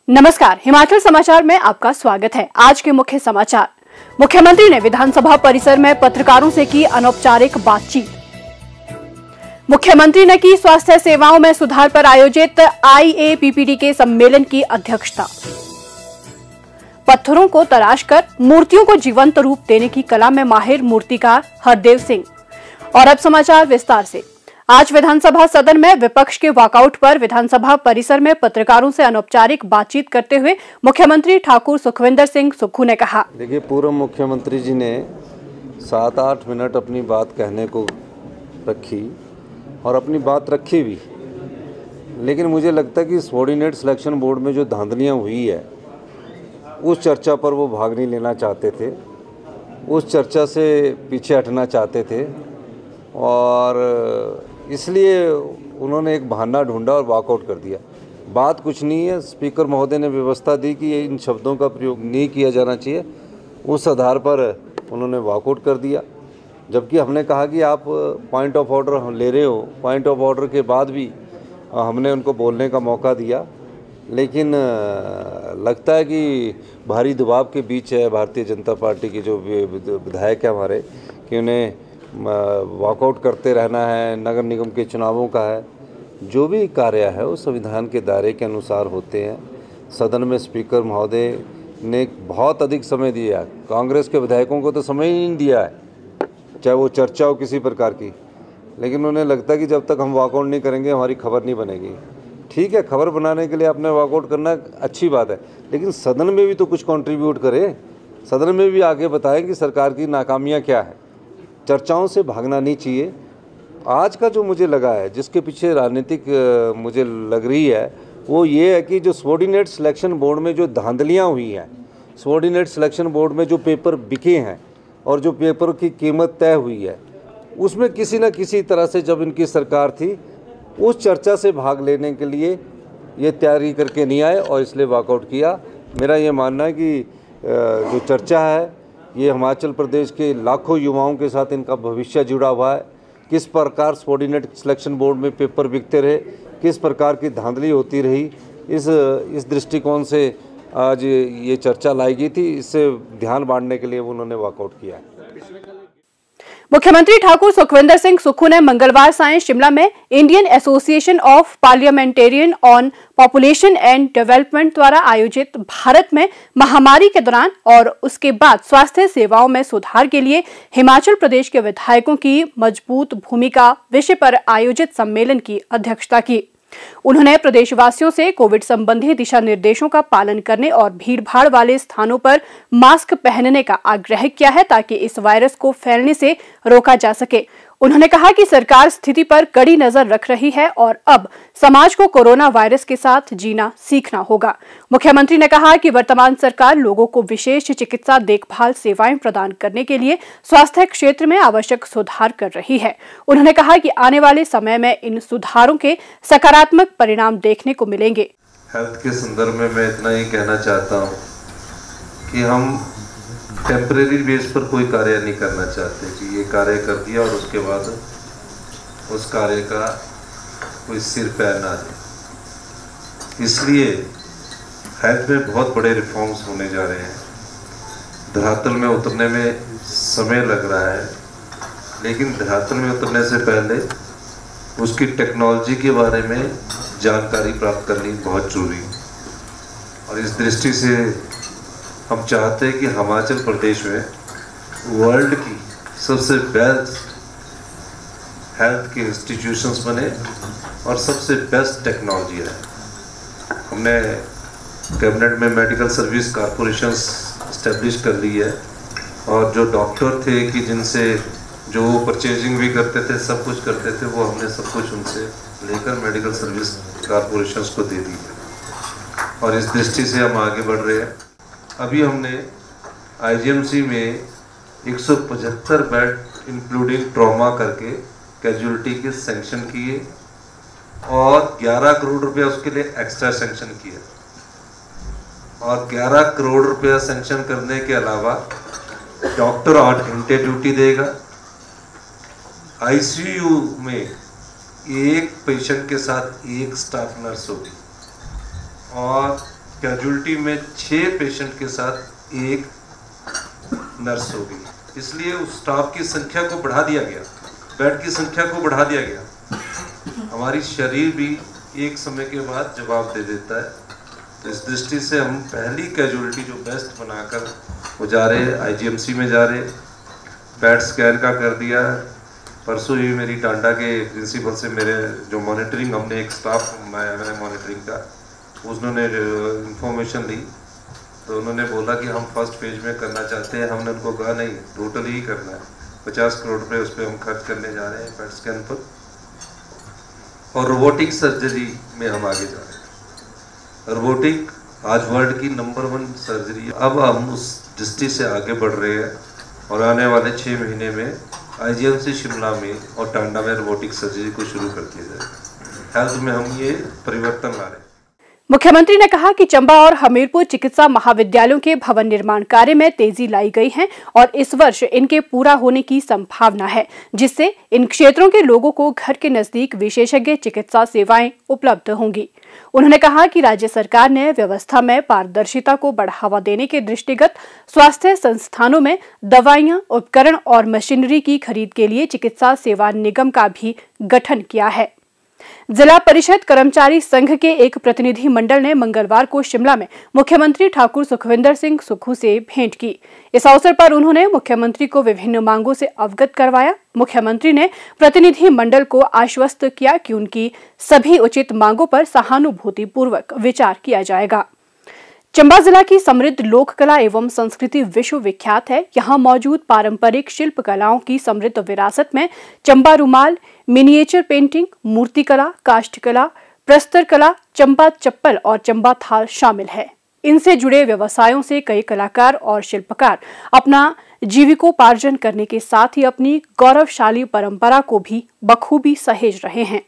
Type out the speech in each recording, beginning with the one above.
नमस्कार, हिमाचल समाचार में आपका स्वागत है। आज के मुख्य समाचार। मुख्यमंत्री ने विधानसभा परिसर में पत्रकारों से की अनौपचारिक बातचीत। मुख्यमंत्री ने की स्वास्थ्य सेवाओं में सुधार पर आयोजित IAPPD के सम्मेलन की अध्यक्षता। पत्थरों को तराशकर मूर्तियों को जीवंत रूप देने की कला में माहिर मूर्तिकार हरदेव सिंह। और अब समाचार विस्तार से। आज विधानसभा सदन में विपक्ष के वॉकआउट पर विधानसभा परिसर में पत्रकारों से अनौपचारिक बातचीत करते हुए मुख्यमंत्री ठाकुर सुखविंदर सिंह सुक्खू ने कहा, देखिए, पूर्व मुख्यमंत्री जी ने 7-8 मिनट अपनी बात कहने को रखी और अपनी बात रखी भी, लेकिन मुझे लगता है कि सबॉर्डिनेट सिलेक्शन बोर्ड में जो धांधलियाँ हुई है उस चर्चा पर वो भाग नहीं लेना चाहते थे, उस चर्चा से पीछे हटना चाहते थे और इसलिए उन्होंने एक बहाना ढूंढा और वॉकआउट कर दिया। बात कुछ नहीं है, स्पीकर महोदय ने व्यवस्था दी कि इन शब्दों का प्रयोग नहीं किया जाना चाहिए, उस आधार पर उन्होंने वॉकआउट कर दिया। जबकि हमने कहा कि आप पॉइंट ऑफ ऑर्डर ले रहे हो, पॉइंट ऑफ ऑर्डर के बाद भी हमने उनको बोलने का मौका दिया, लेकिन लगता है कि भारी दबाव के बीच है भारतीय जनता पार्टी के जो विधायक हैं हमारे, कि उन्हें वॉकआउट करते रहना है। नगर निगम के चुनावों का है, जो भी कार्य है वो संविधान के दायरे के अनुसार होते हैं। सदन में स्पीकर महोदय ने बहुत अधिक समय दिया, कांग्रेस के विधायकों को तो समय ही नहीं दिया है, चाहे वो चर्चा हो किसी प्रकार की, लेकिन उन्हें लगता है कि जब तक हम वॉकआउट नहीं करेंगे हमारी खबर नहीं बनेगी। ठीक है, खबर बनाने के लिए आपने वॉकआउट करना अच्छी बात है, लेकिन सदन में भी तो कुछ कंट्रीब्यूट करें, सदन में भी आगे बताएं कि सरकार की नाकामियाँ क्या है। चर्चाओं से भागना नहीं चाहिए। आज का जो मुझे लगा है, जिसके पीछे राजनीतिक मुझे लग रही है, वो ये है कि जो सबॉर्डिनेट सिलेक्शन बोर्ड में जो धांधलियाँ हुई हैं, सबॉर्डिनेट सिलेक्शन बोर्ड में जो पेपर बिके हैं और जो पेपर की कीमत तय हुई है, उसमें किसी न किसी तरह से जब इनकी सरकार थी उस चर्चा से भाग लेने के लिए ये तैयारी करके नहीं आए और इसलिए वॉकआउट किया। मेरा ये मानना है कि जो चर्चा है ये हिमाचल प्रदेश के लाखों युवाओं के साथ इनका भविष्य जुड़ा हुआ है। किस प्रकार सबॉर्डिनेट सिलेक्शन बोर्ड में पेपर बिकते रहे, किस प्रकार की धांधली होती रही, इस दृष्टिकोण से आज ये चर्चा लाई गई थी। इससे ध्यान बांटने के लिए उन्होंने वॉकआउट किया है। मुख्यमंत्री ठाकुर सुखविंदर सिंह सुक्खू ने मंगलवार सायं शिमला में Indian association of parliamentarian on population and development द्वारा आयोजित भारत में महामारी के दौरान और उसके बाद स्वास्थ्य सेवाओं में सुधार के लिए हिमाचल प्रदेश के विधायकों की मजबूत भूमिका विषय पर आयोजित सम्मेलन की अध्यक्षता की। उन्होंने प्रदेशवासियों से कोविड संबंधी दिशा निर्देशों का पालन करने और भीड़भाड़ वाले स्थानों पर मास्क पहनने का आग्रह किया है, ताकि इस वायरस को फैलने से रोका जा सके। उन्होंने कहा कि सरकार स्थिति पर कड़ी नजर रख रही है और अब समाज को कोरोना वायरस के साथ जीना सीखना होगा। मुख्यमंत्री ने कहा कि वर्तमान सरकार लोगों को विशेष चिकित्सा देखभाल सेवाएं प्रदान करने के लिए स्वास्थ्य क्षेत्र में आवश्यक सुधार कर रही है। उन्होंने कहा कि आने वाले समय में इन सुधारों के सकारात्मक परिणाम देखने को मिलेंगे। हेल्थ के संदर्भ में मैं इतना ही कहना चाहता हूँ कि हम टेम्परेरी बेस पर कोई कार्य नहीं करना चाहते कि ये कार्य कर दिया और उसके बाद उस कार्य का कोई सिर पैर ना दे। इसलिए हेल्थ में बहुत बड़े रिफॉर्म्स होने जा रहे हैं। धरातल में उतरने में समय लग रहा है, लेकिन धरातल में उतरने से पहले उसकी टेक्नोलॉजी के बारे में जानकारी प्राप्त करनी बहुत जरूरी है। और इस दृष्टि से हम चाहते हैं कि हिमाचल प्रदेश में वर्ल्ड की सबसे बेस्ट हेल्थ के इंस्टीट्यूशंस बने और सबसे बेस्ट टेक्नोलॉजी है। हमने कैबिनेट में मेडिकल सर्विस कॉरपोरेशंस इस्टेब्लिश कर ली है और जो डॉक्टर थे कि जिनसे जो परचेजिंग भी करते थे, सब कुछ करते थे, वो हमने सब कुछ उनसे लेकर मेडिकल सर्विस कॉरपोरेशंस को दे दी है और इस दृष्टि से हम आगे बढ़ रहे हैं। अभी हमने IGMC में 175 बेड इंक्लूडिंग ट्रॉमा करके कैजुअलिटी के सैंक्शन किए और 11 करोड़ रुपया उसके लिए एक्स्ट्रा सैंक्शन किए और 11 करोड़ रुपया सैंक्शन करने के अलावा डॉक्टर 8 घंटे ड्यूटी देगा। ICU में एक पेशेंट के साथ एक स्टाफ नर्स होगी और कैजुअलिटी में 6 पेशेंट के साथ एक नर्स हो गई, इसलिए उस स्टाफ की संख्या को बढ़ा दिया गया, बेड की संख्या को बढ़ा दिया गया। हमारी शरीर भी एक समय के बाद जवाब दे देता है। तो इस दृष्टि से हम पहली कैजुअलिटी जो बेस्ट बनाकर वो जा रहे हैं, आईजीएमसी में जा रहे, पेट स्कैन का कर दिया। परसों ही मेरी टांडा के प्रिंसिपल से मेरे जो मॉनिटरिंग, हमने एक स्टाफ मैंने मॉनिटरिंग का, उन्होंने इंफॉर्मेशन ली तो उन्होंने बोला कि हम फर्स्ट फेज में करना चाहते हैं। हमने उनको कहा नहीं, टोटली ही करना है, 50 करोड़ रुपये उस पर हम खर्च करने जा रहे हैं पेट स्कैन पर, और रोबोटिक सर्जरी में हम आगे जा रहे हैं। रोबोटिक आज वर्ल्ड की नंबर 1 सर्जरी है। अब हम उस दृष्टि से आगे बढ़ रहे हैं और आने वाले 6 महीने में आईजीएमसी शिमला में और टांडा में रोबोटिक सर्जरी को शुरू कर दिया जाए। हेल्थ में हम ये परिवर्तन ला रहे हैं। मुख्यमंत्री ने कहा कि चंबा और हमीरपुर चिकित्सा महाविद्यालयों के भवन निर्माण कार्य में तेजी लाई गई है और इस वर्ष इनके पूरा होने की संभावना है, जिससे इन क्षेत्रों के लोगों को घर के नजदीक विशेषज्ञ चिकित्सा सेवाएं उपलब्ध होंगी। उन्होंने कहा कि राज्य सरकार ने व्यवस्था में पारदर्शिता को बढ़ावा देने के दृष्टिगत स्वास्थ्य संस्थानों में दवाइयां, उपकरण और मशीनरी की खरीद के लिए चिकित्सा सेवा निगम का भी गठन किया है। जिला परिषद कर्मचारी संघ के एक प्रतिनिधि मंडल ने मंगलवार को शिमला में मुख्यमंत्री ठाकुर सुखविंदर सिंह सुक्खू से भेंट की। इस अवसर पर उन्होंने मुख्यमंत्री को विभिन्न मांगों से अवगत करवाया। मुख्यमंत्री ने प्रतिनिधि मंडल को आश्वस्त किया कि उनकी सभी उचित मांगों पर सहानुभूतिपूर्वक विचार किया जाएगा। चंबा जिला की समृद्ध लोक कला एवं संस्कृति विश्व विख्यात है। यहाँ मौजूद पारंपरिक शिल्प कलाओं की समृद्ध विरासत में चंबा रुमाल, मिनिएचर पेंटिंग, मूर्तिकला, काष्ठकला, प्रस्तर कला, चंबा चप्पल और चंबा थाल शामिल है। इनसे जुड़े व्यवसायों से कई कलाकार और शिल्पकार अपना जीविकोपार्जन करने के साथ ही अपनी गौरवशाली परंपरा को भी बखूबी सहेज रहे हैं।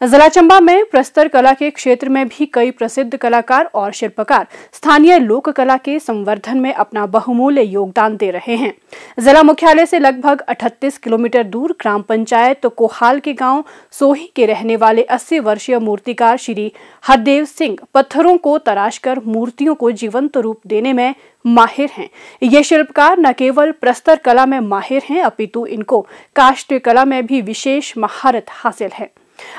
जिला चंबा में प्रस्तर कला के क्षेत्र में भी कई प्रसिद्ध कलाकार और शिल्पकार स्थानीय लोक कला के संवर्धन में अपना बहुमूल्य योगदान दे रहे हैं। जिला मुख्यालय से लगभग 38 किलोमीटर दूर ग्राम पंचायत कोहाल के गांव सोही के रहने वाले 80 वर्षीय मूर्तिकार श्री हरदेव सिंह पत्थरों को तराशकर मूर्तियों को जीवंत रूप देने में माहिर हैं। ये शिल्पकार न केवल प्रस्तर कला में माहिर हैं, अपितु इनको काष्ठ कला में भी विशेष महारत हासिल है।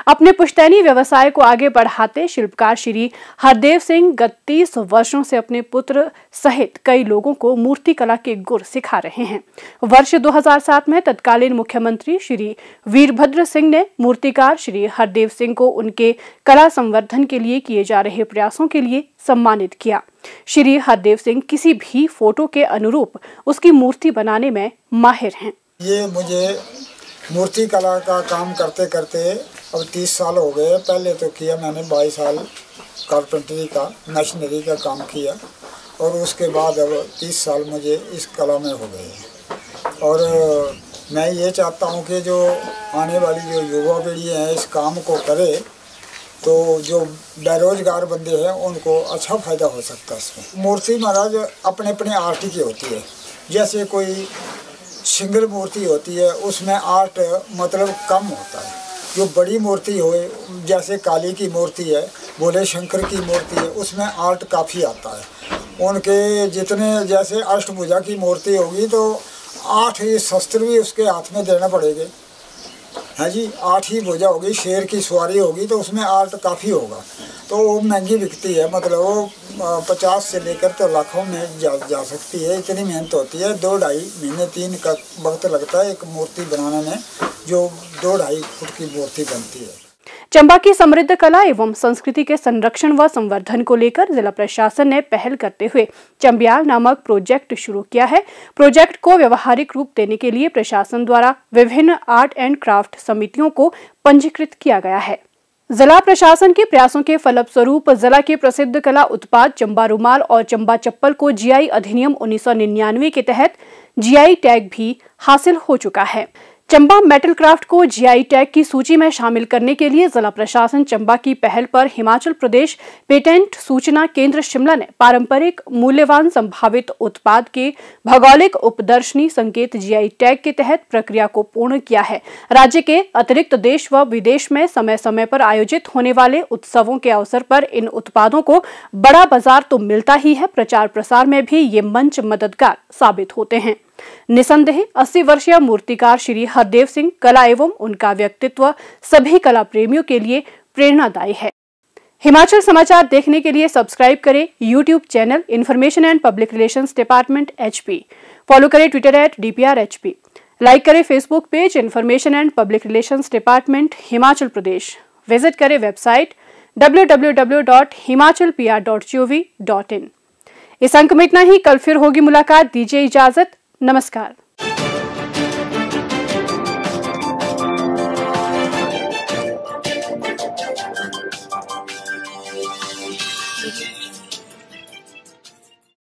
अपने पुश्तैनी व्यवसाय को आगे बढ़ाते शिल्पकार श्री हरदेव सिंह गत 30 वर्षों से अपने पुत्र सहित कई लोगों को मूर्ति कला के गुर सिखा रहे हैं। वर्ष 2007 में तत्कालीन मुख्यमंत्री श्री वीरभद्र सिंह ने मूर्तिकार श्री हरदेव सिंह को उनके कला संवर्धन के लिए किए जा रहे प्रयासों के लिए सम्मानित किया। श्री हरदेव सिंह किसी भी फोटो के अनुरूप उसकी मूर्ति बनाने में माहिर हैं। ये मुझे मूर्ति कला का काम करते करते अब 30 साल हो गए। पहले तो किया मैंने 22 साल कारपेंटरी का, मशीनरी का काम किया और उसके बाद अब 30 साल मुझे इस कला में हो गए हैं। और मैं ये चाहता हूँ कि जो आने वाली जो युवा पीढ़ी है इस काम को करे, तो जो बेरोजगार बंदे हैं उनको अच्छा फ़ायदा हो सकता है इसमें। मूर्ति महाराज अपने अपने आर्ट की होती है। जैसे कोई सिंगल मूर्ति होती है उसमें आर्ट मतलब कम होता है। जो बड़ी मूर्ति हो, जैसे काली की मूर्ति है, भोले शंकर की मूर्ति है, उसमें आर्ट काफ़ी आता है। उनके जितने जैसे अष्टभुजा की मूर्ति होगी तो 8 ही शस्त्र भी उसके हाथ में देना पड़ेगा, है जी। 8 ही भुजा होगी, शेर की सवारी होगी तो उसमें आर्ट काफ़ी होगा, तो वो महंगी बिकती है। मतलब वो 50 से लेकर तो लाखों में जा सकती है। इतनी मेहनत होती है। 2-2.5 महीने 3 का वक्त लगता है एक मूर्ति बनाने में, जो 2-2.5 फुट की मूर्ति बनती है। चंबा की समृद्ध कला एवं संस्कृति के संरक्षण व संवर्धन को लेकर जिला प्रशासन ने पहल करते हुए चंबियाल नामक प्रोजेक्ट शुरू किया है। प्रोजेक्ट को व्यवहारिक रूप देने के लिए प्रशासन द्वारा विभिन्न आर्ट एंड क्राफ्ट समितियों को पंजीकृत किया गया है। जिला प्रशासन के प्रयासों के फलस्वरूप जिला के प्रसिद्ध कला उत्पाद चंबा रुमाल और चंबा चप्पल को जीआई अधिनियम 1999 के तहत जीआई टैग भी हासिल हो चुका है। चंबा मेटल क्राफ्ट को जीआई टैग की सूची में शामिल करने के लिए जिला प्रशासन चंबा की पहल पर हिमाचल प्रदेश पेटेंट सूचना केंद्र शिमला ने पारंपरिक मूल्यवान संभावित उत्पाद के भौगोलिक उपदर्शनी संकेत जीआई टैग के तहत प्रक्रिया को पूर्ण किया है। राज्य के अतिरिक्त देश व विदेश में समय समय पर आयोजित होने वाले उत्सवों के अवसर पर इन उत्पादों को बड़ा बाजार तो मिलता ही है, प्रचार प्रसार में भी ये मंच मददगार साबित होते हैं। निसंदेह 80 वर्षीय मूर्तिकार श्री हरदेव सिंह कला एवं उनका व्यक्तित्व सभी कला प्रेमियों के लिए प्रेरणादायी है। हिमाचल समाचार देखने के लिए सब्सक्राइब करें YouTube channel information and public relations department HP, follow करें ट्विटर @DPRHP, लाइक करें Facebook page information and public relations department Himachal Pradesh, visit करें वेबसाइट www.himachalpr.gov.in। इस अंक में इतना ही, कल फिर होगी मुलाकात, दीजिए इजाजत, नमस्कार।